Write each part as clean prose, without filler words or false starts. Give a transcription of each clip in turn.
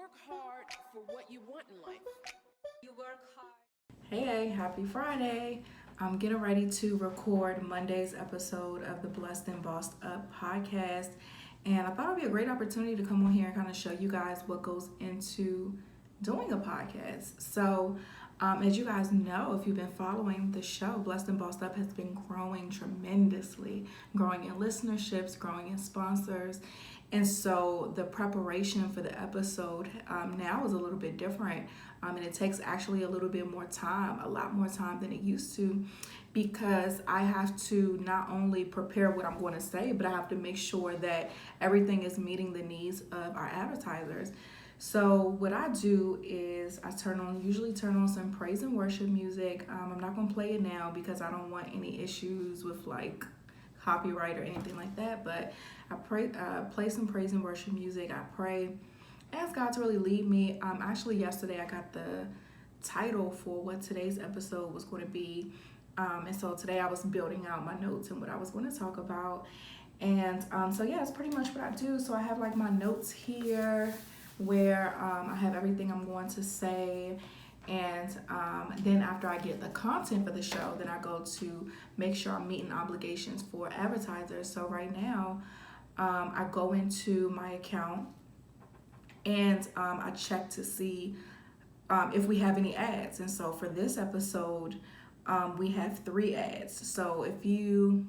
work hard for what you want in life. You work hard. Hey, happy Friday. I'm getting ready to record Monday's episode of the Blessed and Bossed Up podcast. And I thought it would be a great opportunity to come on here and kind of show you guys what goes into doing a podcast. As you guys know, if you've been following the show, Blessed and Bossed Up has been growing tremendously, growing in listenerships, growing in sponsors. And so the preparation for the episode now is a little bit different. And it takes actually a little bit more time, a lot more time than it used to, because I have to not only prepare what I'm going to say, but I have to make sure that everything is meeting the needs of our advertisers. So what I do is I usually turn on some praise and worship music. I'm not going to play it now because I don't want any issues with like copyright or anything like that, but I play some praise and worship music. I pray, ask God to really lead me. Actually, yesterday I got the title for what today's episode was going to be. And so today I was building out my notes and what I was going to talk about. And so yeah, it's pretty much what I do. So I have like my notes here where I have everything I'm going to say. And then after I get the content for the show, then I go to make sure I'm meeting obligations for advertisers. So right now, I go into my account and I check to see if we have any ads. And so for this episode, we have 3 ads. So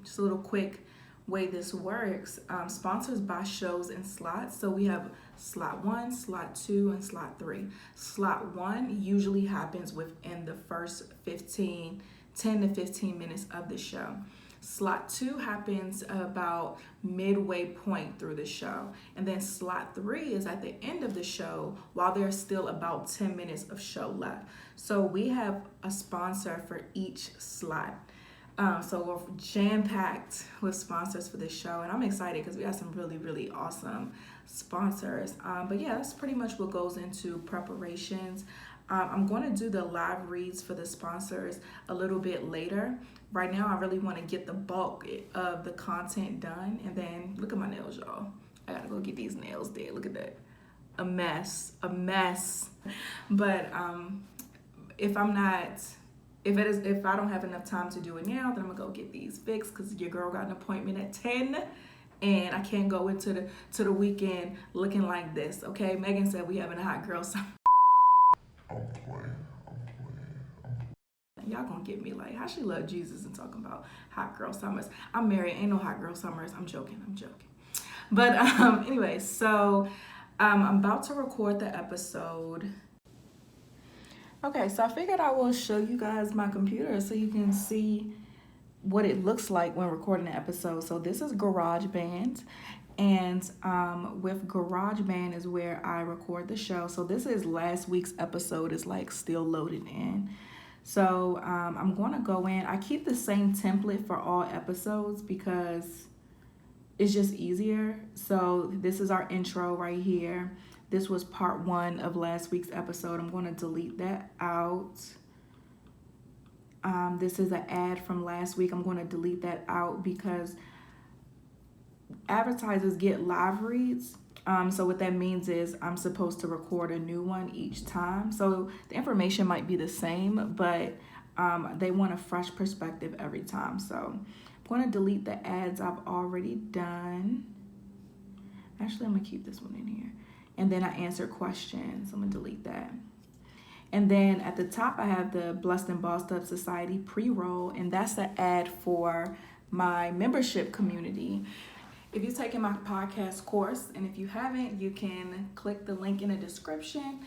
just a little quick way this works, sponsors buy shows in slots. So we have slot 1, slot 2, and slot 3. Slot 1 usually happens within the first 10 to 15 minutes of the show. Slot 2 happens about midway point through the show. And then slot 3 is at the end of the show while there's still about 10 minutes of show left. So we have a sponsor for each slot. So we're jam-packed with sponsors for this show, and I'm excited because we have some really, really awesome sponsors. But yeah, that's pretty much what goes into preparations. I'm going to do the live reads for the sponsors a little bit later. Right now, I really want to get the bulk of the content done, and then look at my nails, y'all. I gotta go get these nails did. Look at that. A mess. But if I don't have enough time to do it now, then I'm gonna go get these fixed because your girl got an appointment at 10 and I can't go into the weekend looking like this, okay? Megan said we having a hot girl summer. I'm playing. Y'all gonna get me like, how she love Jesus and talking about hot girl summers. I'm married, ain't no hot girl summers. I'm joking. But anyway, so I'm about to record the episode. Okay, so I figured I will show you guys my computer so you can see what it looks like when recording an episode. So this is GarageBand, and with GarageBand is where I record the show. So this is last week's episode is like still loaded in. So I'm going to go in. I keep the same template for all episodes because it's just easier. So this is our intro right here. This was part 1 of last week's episode. I'm going to delete that out. This is an ad from last week. I'm going to delete that out because advertisers get live reads. So what that means is I'm supposed to record a new one each time. So the information might be the same, but they want a fresh perspective every time. So I'm going to delete the ads I've already done. Actually, I'm going to keep this one in here. And then I answer questions. I'm going to delete that. And then at the top, I have the Blessed and Bossed Up Society pre-roll, and that's the ad for my membership community. If you've taken my podcast course, and if you haven't, you can click the link in the description.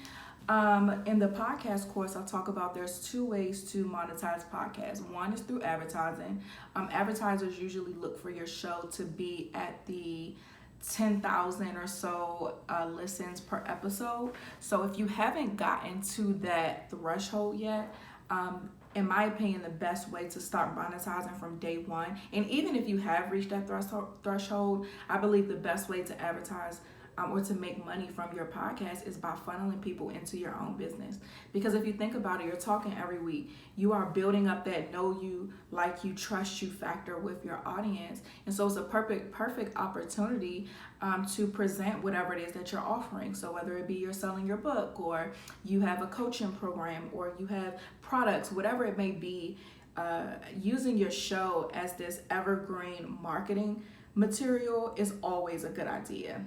In the podcast course, I'll talk about there's 2 ways to monetize podcasts. One is through advertising. Advertisers usually look for your show to be at the 10,000 or so listens per episode. So if you haven't gotten to that threshold yet, in my opinion, the best way to start monetizing from day one, and even if you have reached that threshold, I believe the best way to advertise or to make money from your podcast is by funneling people into your own business. Because if you think about it, you're talking every week. You are building up that know you, like you, trust you factor with your audience. And so it's a perfect opportunity to present whatever it is that you're offering. So whether it be you're selling your book, or you have a coaching program, or you have products, whatever it may be, using your show as this evergreen marketing material is always a good idea.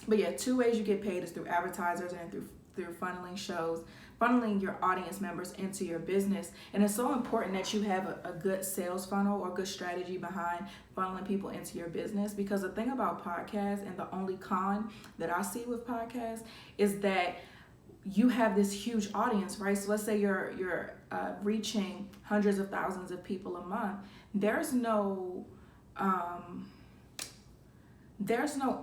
But yeah, two ways you get paid is through advertisers and through funneling shows, funneling your audience members into your business. And it's so important that you have a good sales funnel or good strategy behind funneling people into your business. Because the thing about podcasts, and the only con that I see with podcasts, is that you have this huge audience, right? So let's say you're reaching hundreds of thousands of people a month. There's no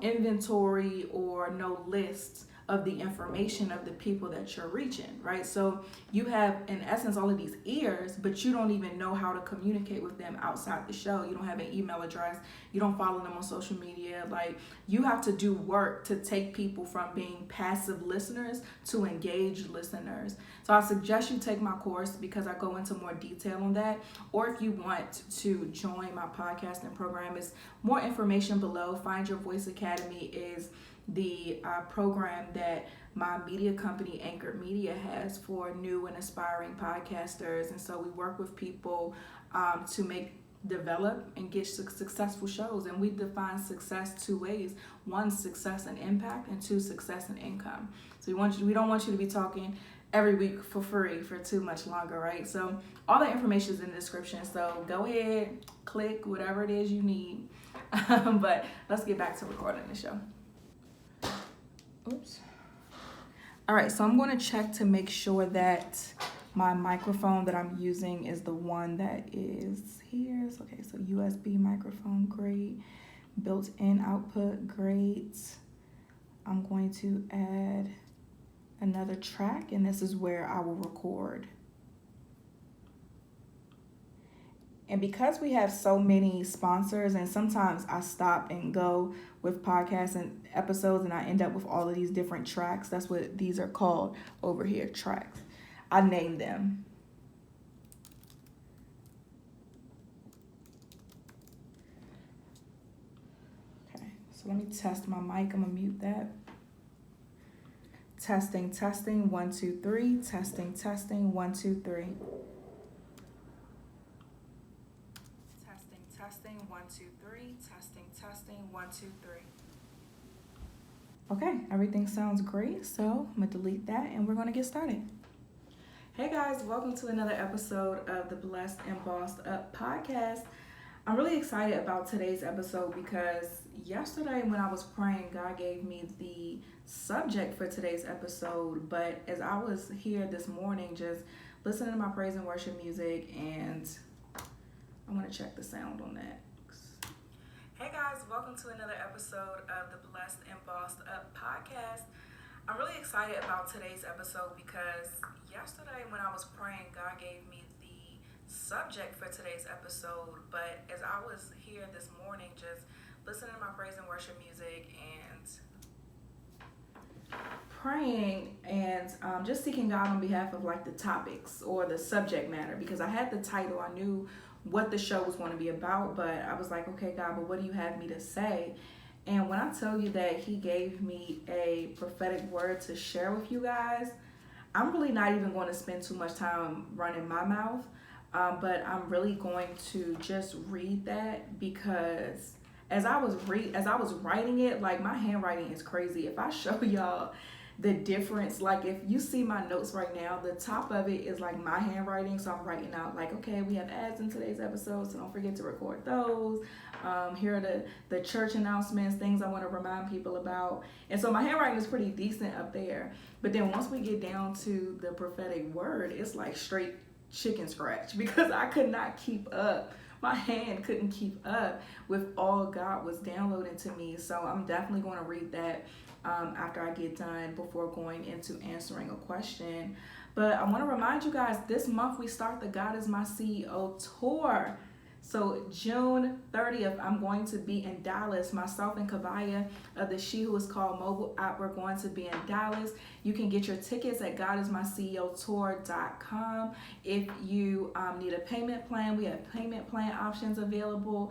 inventory or no lists of the information of the people that you're reaching, right? So you have, in essence, all of these ears, but you don't even know how to communicate with them outside the show. You don't have an email address. You don't follow them on social media. Like, you have to do work to take people from being passive listeners to engaged listeners. So I suggest you take my course, because I go into more detail on that. Or if you want to join my podcasting program, it's more information below. Find Your Voice Academy is the program that my media company, Anchored Media, has for new and aspiring podcasters. And so we work with people to develop and get successful shows. And we define success two ways: one, success and impact, and two, success and income. So we don't want you to be talking every week for free for too much longer, right? So all the information is in the description. So go ahead, click whatever it is you need. But let's get back to recording the show. Oops. All right, so I'm going to check to make sure that my microphone that I'm using is the one that is here. So, okay, so USB microphone, great. Built-in output, great. I'm going to add another track, and this is where I will record. And because we have so many sponsors, and sometimes I stop and go with podcasts and episodes, and I end up with all of these different tracks. That's what these are called over here, tracks. I name them. Okay, so let me test my mic. I'm gonna mute that. Testing, 1, 2, 3. Testing, 1, 2, 3. Testing, 1, 2, 3. Testing, 1, 2, 3. Okay, everything sounds great. So I'm gonna delete that and we're gonna get started. Hey guys, welcome to another episode of the Blessed and Bossed Up podcast. I'm really excited about today's episode because yesterday when I was praying, God gave me the subject for today's episode. But as I was here this morning, just listening to my praise and worship music, and I want to check the sound on that. Hey guys, welcome to another episode of the Blessed and Bossed Up podcast. I'm really excited about today's episode because yesterday when I was praying, God gave me the subject for today's episode. But as I was here this morning, just listening to my praise and worship music and praying and just seeking God on behalf of like the topics or the subject matter, because I had the title, I knew what the show was going to be about, but I was like, okay, God, but what do you have me to say? And when I tell you that he gave me a prophetic word to share with you guys, I'm really not even going to spend too much time running my mouth, but I'm really going to just read that, because as I was writing it, like my handwriting is crazy. If I show y'all the difference, like if you see my notes right now, the top of it is like my handwriting. So I'm writing out like, okay, we have ads in today's episode, so don't forget to record those. Here are the church announcements, things I want to remind people about. And so my handwriting is pretty decent up there. But then once we get down to the prophetic word, it's like straight chicken scratch, because I could not keep up. My hand couldn't keep up with all God was downloading to me. So I'm definitely going to read that after I get done, before going into answering a question. But I want to remind you guys, this month we start the God is My CEO tour. So June 30th, I'm going to be in Dallas. Myself and Kavaya of the She Who Is Called mobile app, we're going to be in Dallas. You can get your tickets at godismyceotour.com. If you need a payment plan, we have payment plan options available.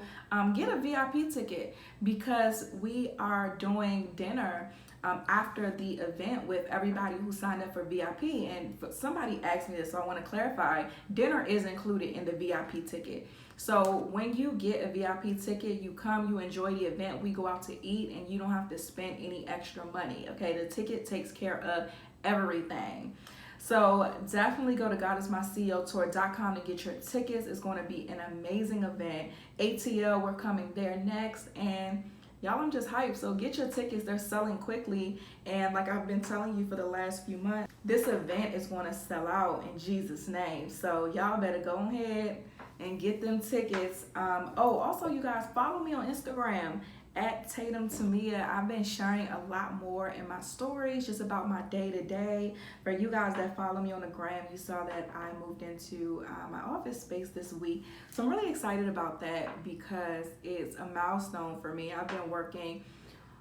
Get a VIP ticket because we are doing dinner after the event with everybody who signed up for VIP. And somebody asked me this, so I want to clarify. Dinner is included in the VIP ticket. So when you get a VIP ticket, you come, you enjoy the event, we go out to eat, and you don't have to spend any extra money. Okay, the ticket takes care of everything. So definitely go to godismyceotour.com to get your tickets. It's going to be an amazing event. ATL, we're coming there next, and y'all, I'm just hyped. So get your tickets. They're selling quickly. And like I've been telling you for the last few months, this event is going to sell out in Jesus' name. So y'all better go ahead and get them tickets. Also, you guys, follow me on Instagram at Tatum Tamia. I've been sharing a lot more in my stories just about my day-to-day. For you guys that follow me on the gram, you saw that I moved into my office space this week. So I'm really excited about that because it's a milestone for me. I've been working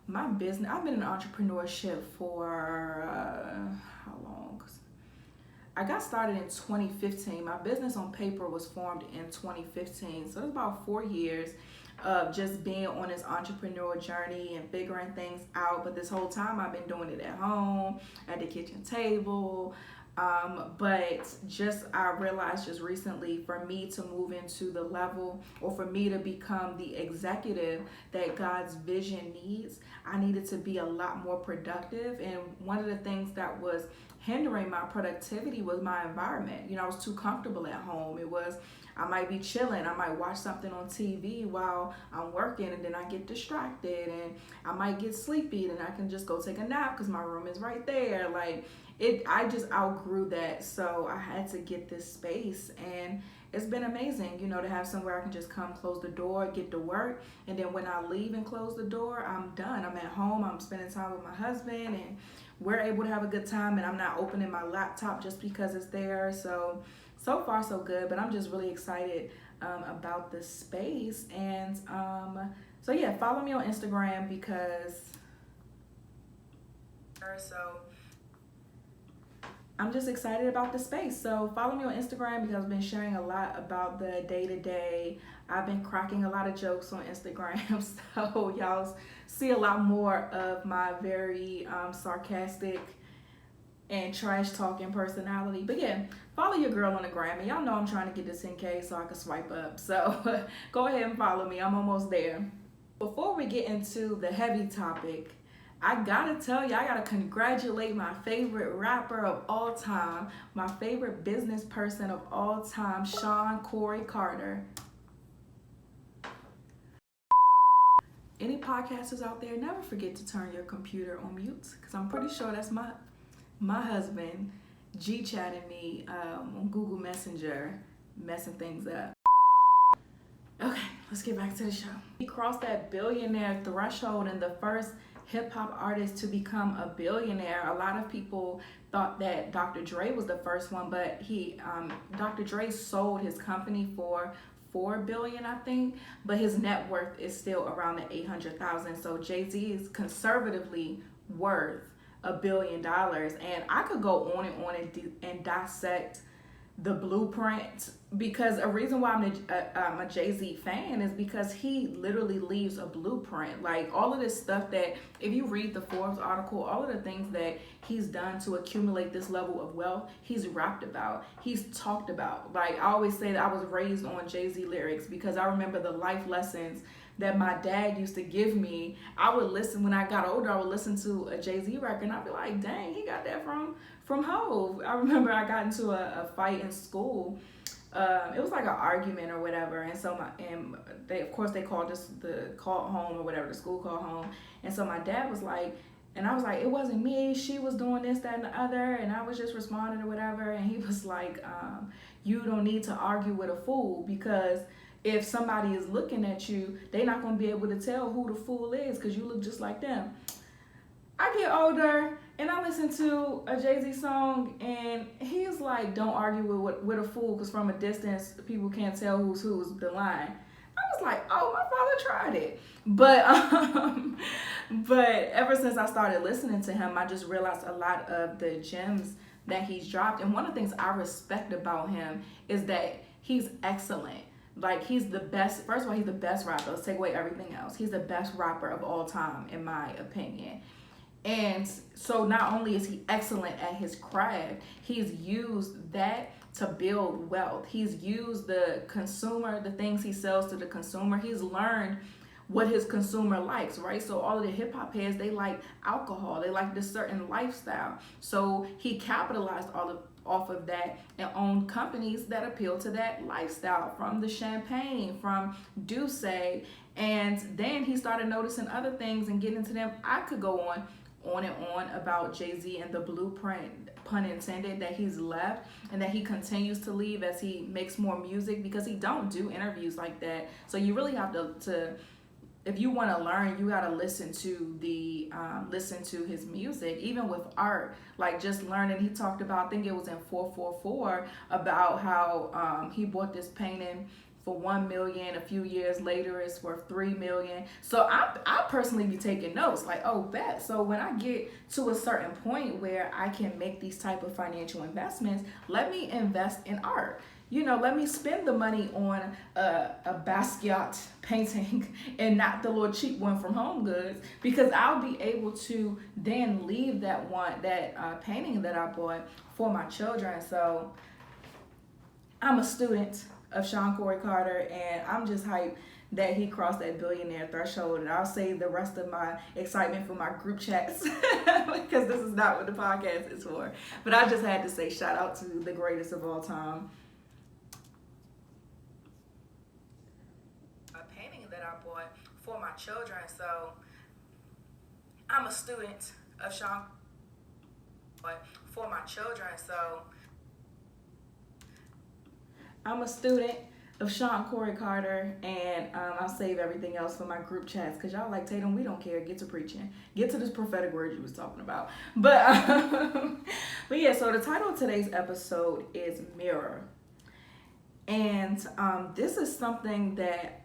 my business. I've been in entrepreneurship for how long? I got started in 2015. My business on paper was formed in 2015. So it's about 4 years of just being on this entrepreneurial journey and figuring things out. But this whole time I've been doing it at home, at the kitchen table. But I realized just recently, for me to move into the level, or for me to become the executive that God's vision needs, I needed to be a lot more productive. And one of the things that was hindering my productivity was my environment. I was too comfortable at home. I might be chilling. I might watch something on TV while I'm working, and then I get distracted, and I might get sleepy, and I can just go take a nap because my room is right there. I just outgrew that. So I had to get this space, and it's been amazing, to have somewhere I can just come, close the door, get to work. And then when I leave and close the door, I'm done. I'm at home. I'm spending time with my husband, and we're able to have a good time, and I'm not opening my laptop just because it's there. So far so good, but I'm just really excited about the space. And follow me on Instagram because I'm just excited about the space. So follow me on Instagram because I've been sharing a lot about the day-to-day. I've been cracking a lot of jokes on Instagram, so y'all see a lot more of my very sarcastic and trash talking personality. But yeah, follow your girl on the gram. And y'all know I'm trying to get to 10K so I can swipe up. So go ahead and follow me. I'm almost there. Before we get into the heavy topic, I gotta tell you, I gotta congratulate my favorite rapper of all time, my favorite business person of all time, Sean Corey Carter. Any podcasters out there, never forget to turn your computer on mute, because I'm pretty sure that's my husband G-chatting me on Google Messenger, messing things up. Okay, let's get back to the show. He crossed that billionaire threshold, and the first hip-hop artist to become a billionaire. A lot of people thought that Dr. Dre was the first one, but Dr. Dre sold his company for $4 billion, I think, but his net worth is still around the 800,000. So Jay-Z is conservatively worth $1 billion, and I could go on and dissect the blueprint, because a reason why I'm a Jay-Z fan is because he literally leaves a blueprint. Like all of this stuff that, if you read the Forbes article, all of the things that he's done to accumulate this level of wealth, he's rapped about, he's talked about. Like I always say that I was raised on Jay-Z lyrics because I remember the life lessons that my dad used to give me. I would listen, when I got older, I would listen to a Jay-Z record and I'd be like, dang, he got that from Hov. I remember I got into a fight in school. It was like an argument or whatever, and so they called called home or whatever, the school called home, and so my dad was like, and I was like, it wasn't me, she was doing this, that, and the other, and I was just responding or whatever, and he was like, you don't need to argue with a fool, because if somebody is looking at you, they're not going to be able to tell who the fool is because you look just like them. I get older and I listen to a Jay-Z song and he's like, don't argue with a fool because from a distance, people can't tell who's the line. was like, oh, my father tried it. But ever since I started listening to him, I just realized a lot of the gems that he's dropped. And one of the things I respect about him is that he's excellent. Like, he's the best. First of all, he's the best rapper. Let's take away everything else. He's the best rapper of all time, in my opinion. And so not only is he excellent at his craft, he's used that to build wealth. He's used the consumer, the things he sells to the consumer. He's learned what his consumer likes, right? So all of the hip hop heads, they like alcohol. They like this certain lifestyle. So he capitalized off of that and owned companies that appeal to that lifestyle, from the champagne, from Douce. And then he started noticing other things and getting into them. I could go on and on about Jay-Z and the blueprint, pun intended, that he's left and that he continues to leave as he makes more music, because he don't do interviews like that. So you really have to if you want to learn, you got to listen to his music. Even with art, like just learning. He talked about, I think it was in 444, about how he bought this painting for $1 million. A few years later, it's worth $3 million. So I personally be taking notes, like, oh, bet. So when I get to a certain point where I can make these type of financial investments, let me invest in art. You know, let me spend the money on a Basquiat painting and not the little cheap one from Home Goods, because I'll be able to then leave that painting that I bought for my children. So I'm a student of Sean Corey Carter, and I'm just hyped that he crossed that billionaire threshold. And I'll save the rest of my excitement for my group chats because this is not what the podcast is for. But I just had to say shout out to the greatest of all time. Painting that I bought for my children. So I'm a student of Sean, but for my children. So I'm a student of Sean Corey Carter, and I'll save everything else for my group chats, because y'all like, Tatum, we don't care. Get to preaching. Get to this prophetic word you was talking about. But yeah, so the title of today's episode is Mirror. And this is something that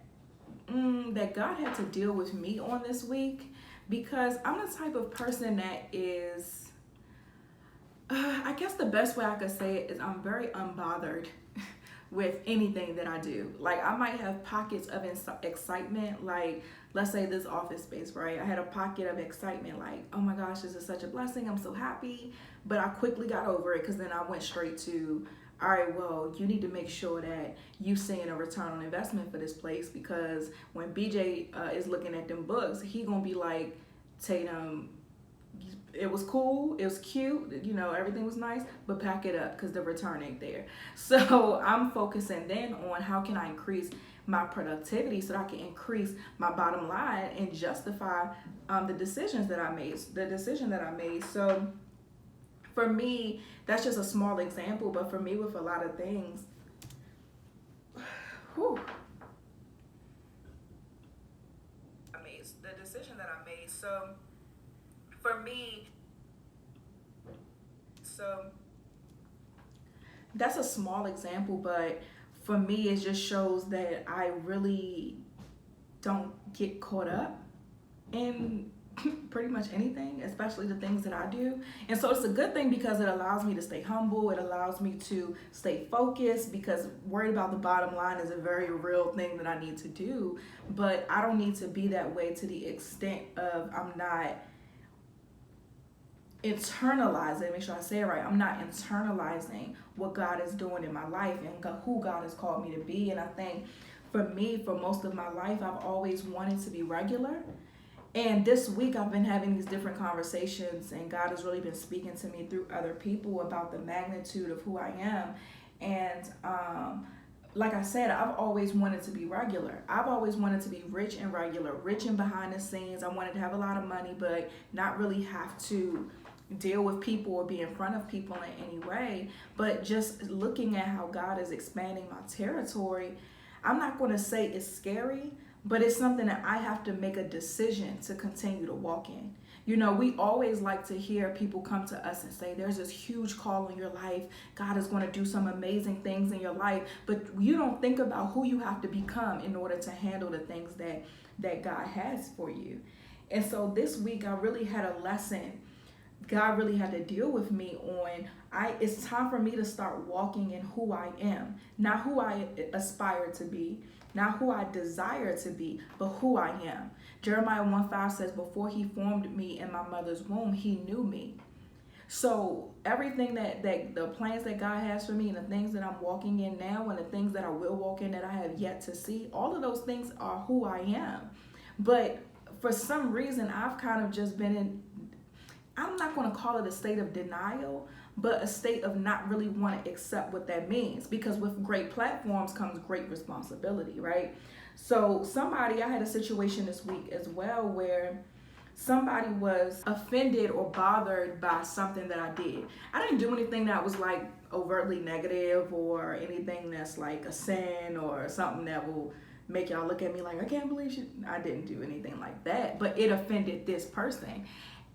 God had to deal with me on this week, because I'm the type of person that is, I guess the best way I could say it is I'm very unbothered with anything that I do. Like, I might have pockets of excitement, like let's say this office space, right? I had a pocket of excitement, like, oh my gosh, this is such a blessing, I'm so happy. But I quickly got over it, because then I went straight to, all right, well, you need to make sure that you seeing a return on investment for this place, because when BJ is looking at them books, he gonna be like, Tatum, it was cool, it was cute, you know, everything was nice, but pack it up, because the return ain't there. So I'm focusing then on how can I increase my productivity so that I can increase my bottom line and justify the decision that I made. So for me, that's just a small example, but for me, with a lot of things, the decision that I made. So for me, that's a small example, but for me, it just shows that I really don't get caught up in pretty much anything, especially the things that I do. And so it's a good thing, because it allows me to stay humble. It allows me to stay focused, because worried about the bottom line is a very real thing that I need to do. But I don't need to be that way to the extent of I'm not internalizing, make sure I say it right, I'm not internalizing what God is doing in my life and who God has called me to be. And I think for me, for most of my life, I've always wanted to be regular. And this week I've been having these different conversations, and God has really been speaking to me through other people about the magnitude of who I am. And like I said, I've always wanted to be regular. I've always wanted to be rich and regular, rich and behind the scenes. I wanted to have a lot of money, but not really have to deal with people or be in front of people in any way. But just looking at how God is expanding my territory, I'm not going to say it's scary, but it's something that I have to make a decision to continue to walk in. You know, we always like to hear people come to us and say, there's this huge call in your life. God is going to do some amazing things in your life. But you don't think about who you have to become in order to handle the things that God has for you. And so this week I really had a lesson. God really had to deal with me on, it's time for me to start walking in who I am, not who I aspire to be, not who I desire to be, but who I am. Jeremiah 1:5 says, before he formed me in my mother's womb, he knew me. So everything that the plans that God has for me and the things that I'm walking in now and the things that I will walk in that I have yet to see, all of those things are who I am. But for some reason, I've kind of just been in, I'm not going to call it a state of denial, but a state of not really want to accept what that means, because with great platforms comes great responsibility, right? So I had a situation this week as well where somebody was offended or bothered by something that I did. I didn't do anything that was like overtly negative or anything that's like a sin or something that will make y'all look at me like, I can't believe you. I didn't do anything like that, but it offended this person.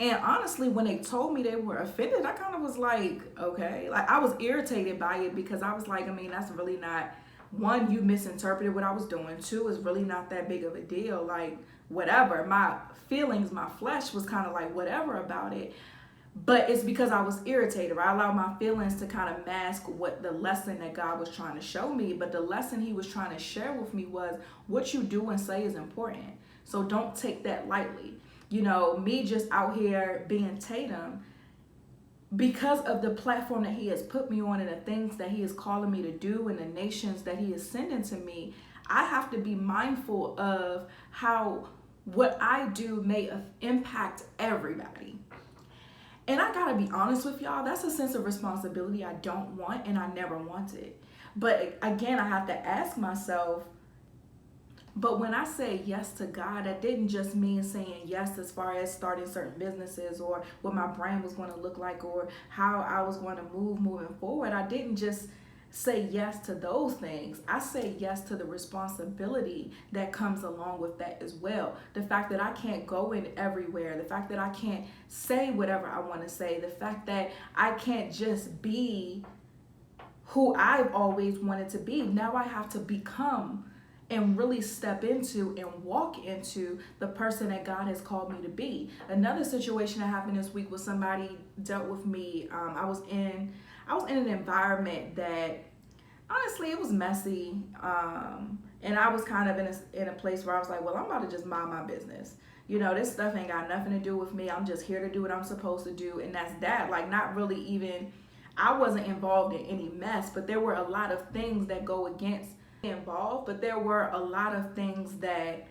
And honestly, when they told me they were offended, I kind of was like, okay. Like, I was irritated by it because I was like, I mean, that's really not, one, you misinterpreted what I was doing. Two, it's really not that big of a deal. Like, whatever. My feelings, my flesh was kind of like whatever about it. But it's because I was irritated. I allowed my feelings to kind of mask what the lesson that God was trying to show me. But the lesson he was trying to share with me was what you do and say is important. So don't take that lightly. You know, me just out here being Tatum, because of the platform that he has put me on and the things that he is calling me to do and the nations that he is sending to me, I have to be mindful of how what I do may impact everybody. And I gotta be honest with y'all, that's a sense of responsibility I don't want and I never wanted. But again, I have to ask myself, but when I say yes to God, that didn't just mean saying yes as far as starting certain businesses or what my brand was going to look like or how I was going to move moving forward. I didn't just say yes to those things. I say yes to the responsibility that comes along with that as well. The fact that I can't go in everywhere, the fact that I can't say whatever I want to say, the fact that I can't just be who I've always wanted to be. Now I have to become and really step into and walk into the person that God has called me to be. Another situation that happened this week was somebody dealt with me. I was in an environment that honestly it was messy, and I was kind of in a place where I was like, well, I'm about to just mind my business. You know, this stuff ain't got nothing to do with me. I'm just here to do what I'm supposed to do, and that's that. Like, not really even, I wasn't involved in any mess, but there were a lot of things that go against involved, but there were a lot of things that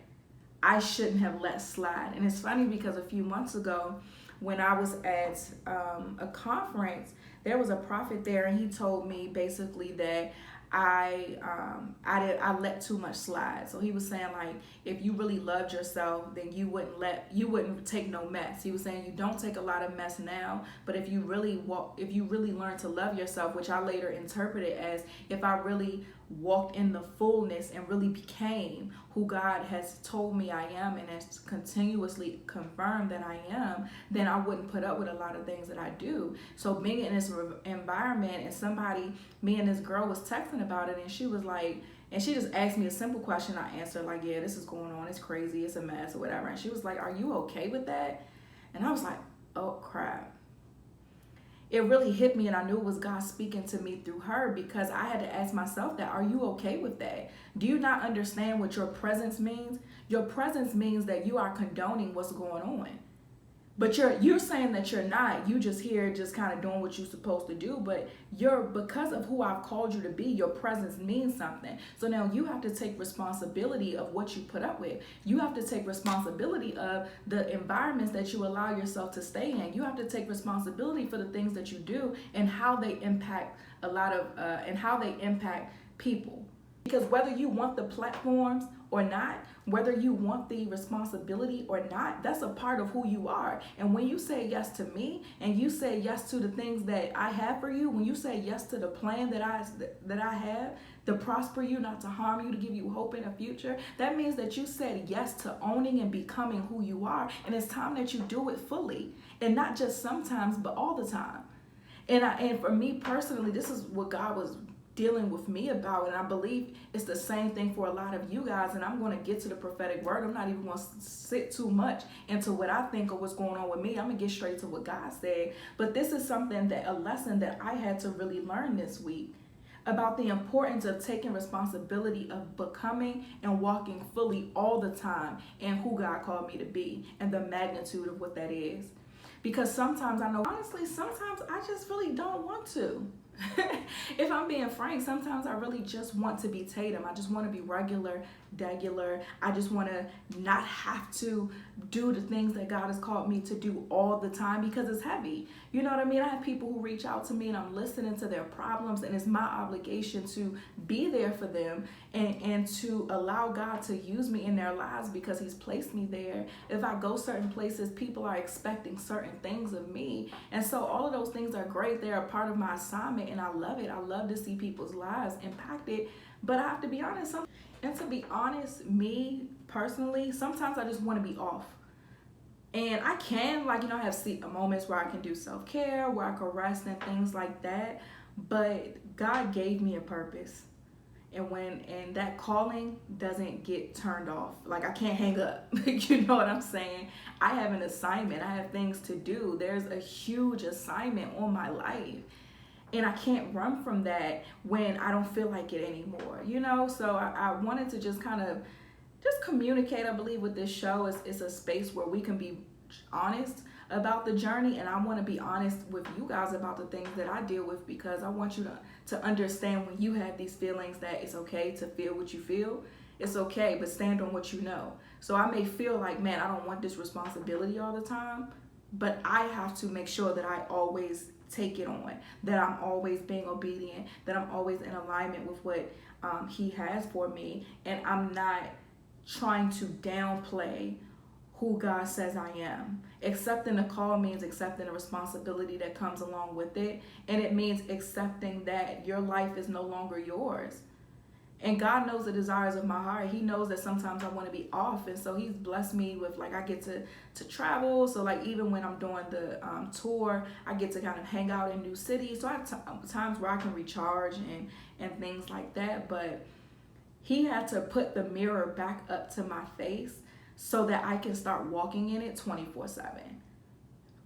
I shouldn't have let slide. And it's funny because a few months ago when I was at a conference, there was a prophet there and he told me basically that I let too much slide. So he was saying, like, if you really loved yourself, then you wouldn't take no mess. He was saying you don't take a lot of mess now, but if you really learn to love yourself, which I later interpreted as if I really walked in the fullness and really became who God has told me I am and has continuously confirmed that I am, then I wouldn't put up with a lot of things that I do. So being in this environment and me and this girl was texting about it, and she was like, and she just asked me a simple question. I answered like, yeah, this is going on, it's crazy, it's a mess or whatever. And she was like, are you okay with that? And I was like, oh crap. It really hit me, and I knew it was God speaking to me through her, because I had to ask myself that, are you okay with that? Do you not understand what your presence means? Your presence means that you are condoning what's going on. But you're saying that you're not. You just here just kind of doing what you're supposed to do, but because of who I've called you to be, your presence means something. So now you have to take responsibility of what you put up with. You have to take responsibility of the environments that you allow yourself to stay in. You have to take responsibility for the things that you do and how they impact and how they impact people. Because whether you want the platforms or not, whether you want the responsibility or not, that's a part of who you are. And when you say yes to me and you say yes to the things that I have for you, when you say yes to the plan that I have to prosper you, not to harm you, to give you hope in the future, that means that you said yes to owning and becoming who you are. And it's time that you do it fully, and not just sometimes, but all the time. And for me personally, this is what God was dealing with me about, and I believe it's the same thing for a lot of you guys. And I'm going to get to the prophetic word. I'm not even going to sit too much into what I think of what's going on with me. I'm going to get straight to what God said. But this is something a lesson that I had to really learn this week, about the importance of taking responsibility of becoming and walking fully all the time and who God called me to be and the magnitude of what that is. Because sometimes I know, honestly, sometimes I just really don't want to. If I'm being frank, sometimes I really just want to be Tatum. I just want to be regular, I just want to not have to do the things that God has called me to do all the time, because it's heavy. You know what I mean? I have people who reach out to me and I'm listening to their problems, and it's my obligation to be there for them and to allow God to use me in their lives because he's placed me there. If I go certain places, people are expecting certain things of me. And so all of those things are great. They're a part of my assignment, and I love it. I love to see people's lives impacted. But I have to be honest, me personally, sometimes I just want to be off. And I can, I have moments where I can do self-care, where I can rest and things like that. But God gave me a purpose. And that calling doesn't get turned off. I can't hang up. You know what I'm saying? I have an assignment. I have things to do. There's a huge assignment on my life. And I can't run from that when I don't feel like it anymore, So I wanted to just kind of just communicate. I believe with this show, it's a space where we can be honest about the journey. And I want to be honest with you guys about the things that I deal with, because I want you to understand when you have these feelings that it's okay to feel what you feel. It's okay, but stand on what you know. So I may feel like, man, I don't want this responsibility all the time, but I have to make sure that I always take it on, that I'm always being obedient, that I'm always in alignment with what he has for me, and I'm not trying to downplay who God says I am. Accepting the call means accepting the responsibility that comes along with it, and it means accepting that your life is no longer yours. And God knows the desires of my heart. He knows that sometimes I want to be off. And so he's blessed me with, I get to travel. So, even when I'm doing the tour, I get to kind of hang out in new cities. So I have times where I can recharge and things like that. But he had to put the mirror back up to my face so that I can start walking in it 24/7.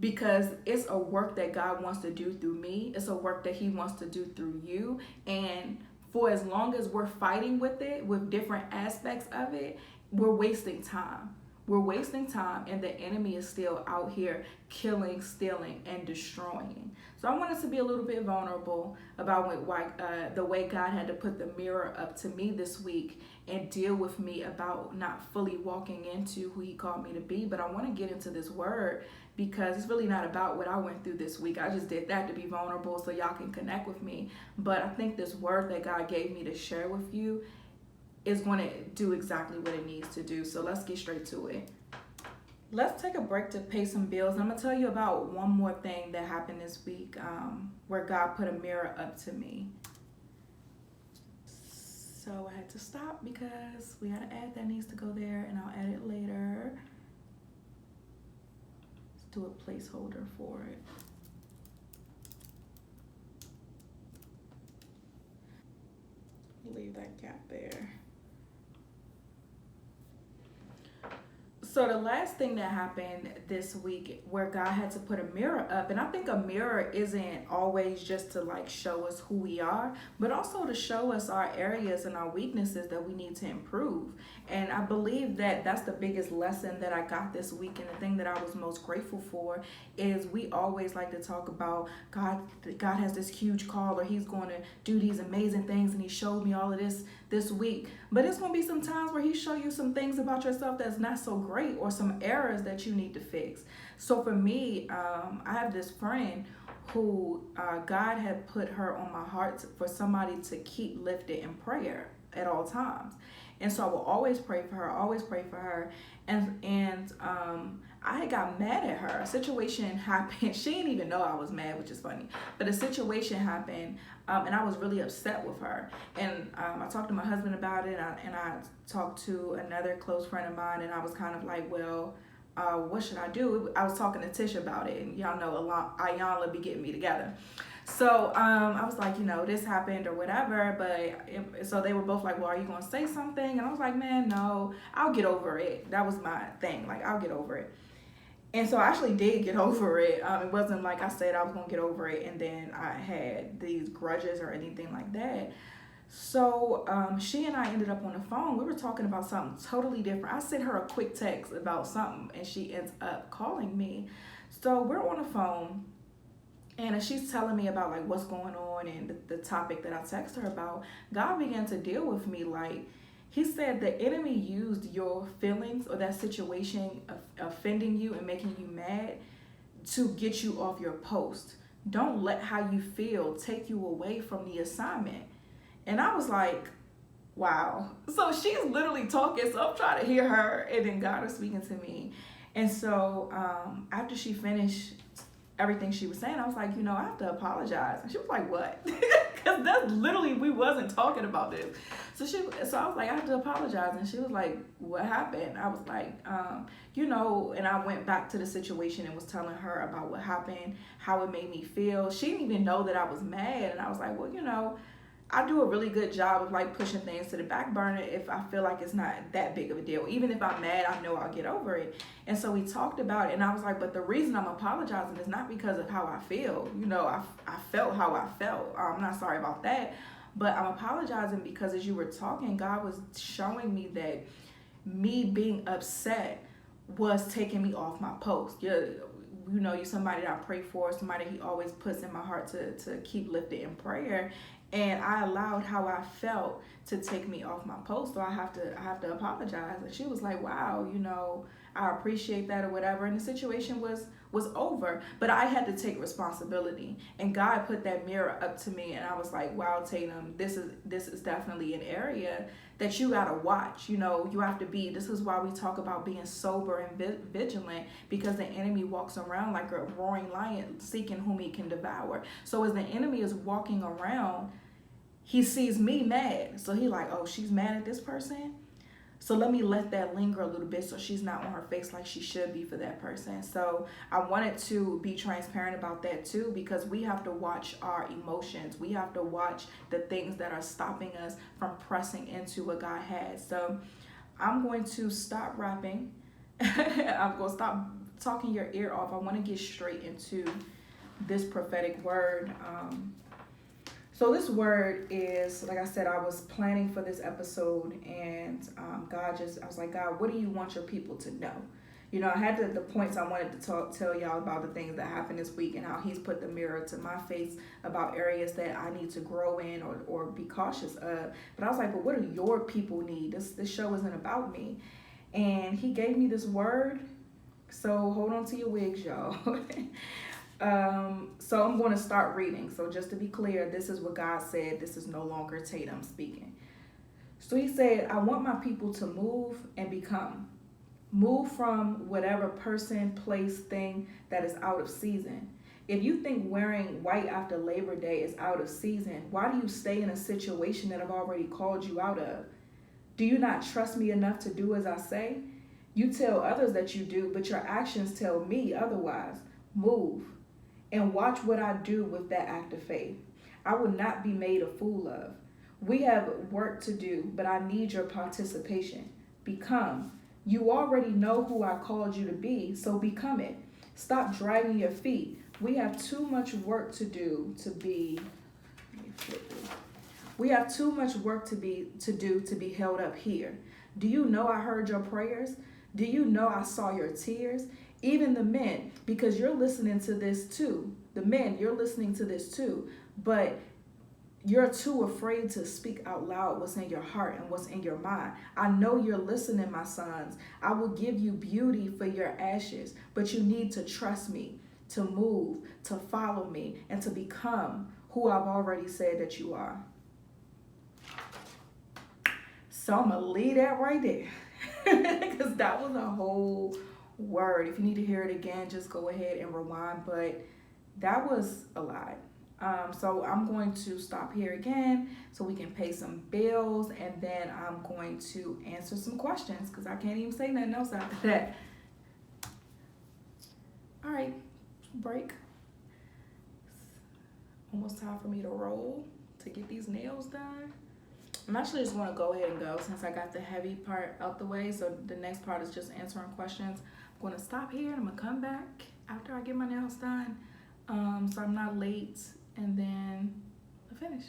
Because it's a work that God wants to do through me. It's a work that he wants to do through you. And for as long as we're fighting with it, with different aspects of it, we're wasting time. We're wasting time, and the enemy is still out here killing, stealing, and destroying. So I wanted to be a little bit vulnerable about the way God had to put the mirror up to me this week and deal with me about not fully walking into who he called me to be. But I want to get into this word because it's really not about what I went through this week. I just did that to be vulnerable so y'all can connect with me. But I think this word that God gave me to share with you is going to do exactly what it needs to do. So let's get straight to it. Let's take a break to pay some bills. I'm going to tell you about one more thing that happened this week where God put a mirror up to me. So I had to stop because we had an ad that needs to go there, and I'll add it later. Let's do a placeholder for it. Leave that gap there. So the last thing that happened this week where God had to put a mirror up, and I think a mirror isn't always just to show us who we are, but also to show us our areas and our weaknesses that we need to improve. And I believe that that's the biggest lesson that I got this week, and the thing that I was most grateful for is we always like to talk about God has this huge call, or he's going to do these amazing things, and he showed me all of this week. But it's going to be some times where he show you some things about yourself that's not so great, or some errors that you need to fix. So for me, I have this friend who God had put her on my heart for somebody to keep lifted in prayer. at all times. And so I will always pray for her, always pray for her. And I got mad at her. A situation happened. She didn't even know I was mad, which is funny. But a situation happened, and I was really upset with her. And I talked to my husband about it, and I talked to another close friend of mine, and I was kind of like, well, what should I do? I was talking to Tish about it, and y'all know Ayanla be getting me together. So I was like, this happened or whatever, so they were both like, well, are you going to say something? And I was like, man, no, I'll get over it. That was my thing. Like, I'll get over it. And so I actually did get over it. It wasn't like I said I was going to get over it and then I had these grudges or anything like that. So she and I ended up on the phone. We were talking about something totally different. I sent her a quick text about something and she ends up calling me. So we're on the phone. And as she's telling me about like what's going on and the topic that I texted her about, God began to deal with me. Like, he said the enemy used your feelings or that situation offending you and making you mad to get you off your post. Don't let how you feel take you away from the assignment. And I was like, wow. So she's literally talking. So I'm trying to hear her. And then God was speaking to me. And so after she finished everything she was saying, I was like, I have to apologize. And she was like, what? Because that's literally, we wasn't talking about this. So I was like, I have to apologize. And she was like, what happened? I was like, and I went back to the situation and was telling her about what happened, how it made me feel. She didn't even know that I was mad. And I was like, well, I do a really good job of like pushing things to the back burner if I feel like it's not that big of a deal. Even if I'm mad, I know I'll get over it. And so we talked about it, and I was like, but the reason I'm apologizing is not because of how I feel. I felt how I felt. I'm not sorry about that. But I'm apologizing because as you were talking, God was showing me that me being upset was taking me off my post. You're somebody that I pray for, somebody he always puts in my heart to keep lifted in prayer. And I allowed how I felt to take me off my post. So I have to apologize. And she was like, wow, I appreciate that or whatever. And the situation was over. But I had to take responsibility. And God put that mirror up to me. And I was like, wow, Tatum, this is definitely an area that you got to watch. You have to be, this is why we talk about being sober and vigilant, because the enemy walks around like a roaring lion seeking whom he can devour. So as the enemy is walking around, he sees me mad. So he like, oh, she's mad at this person? So let me let that linger a little bit so she's not on her face like she should be for that person. So I wanted to be transparent about that too, because we have to watch our emotions. We have to watch the things that are stopping us from pressing into what God has. So I'm going to stop rapping. I'm going to stop talking your ear off. I want to get straight into this prophetic word. So this word is, like I said, I was planning for this episode, and I was like, God, what do you want your people to know? I had the points I wanted to tell y'all about the things that happened this week and how he's put the mirror to my face about areas that I need to grow in or be cautious of. But I was like, but what do your people need? This show isn't about me. And he gave me this word. So hold on to your wigs, y'all. So I'm going to start reading. So just to be clear, this is what God said. This is no longer Tatum speaking. So he said, I want my people to move and become. Move from whatever person, place, thing that is out of season. If you think wearing white after Labor Day is out of season, why do you stay in a situation that I've already called you out of? Do you not trust me enough to do as I say? You tell others that you do, but your actions tell me otherwise. Move. And watch what I do with that act of faith. I will not be made a fool of. We have work to do, but I need your participation. Become. You already know who I called you to be, so become it. Stop dragging your feet. We have too much work to do to be. We have too much work to do to be held up here. Do you know I heard your prayers? Do you know I saw your tears? Even the men, because you're listening to this too. The men, you're listening to this too. But you're too afraid to speak out loud what's in your heart and what's in your mind. I know you're listening, my sons. I will give you beauty for your ashes, but you need to trust me, to move, to follow me, and to become who I've already said that you are. So I'm gonna leave that right there because that was a whole word. If you need to hear it again, just go ahead and rewind. But that was a lot. So I'm going to stop here again so we can pay some bills, and then I'm going to answer some questions because I can't even say nothing else after that. All right, break. Almost time for me to roll to get these nails done. I'm actually just want to go ahead and go since I got the heavy part out the way. So the next part is just answering questions. I'm going to stop here and I'm going to come back after I get my nails done, so I'm not late, and then I'll finish.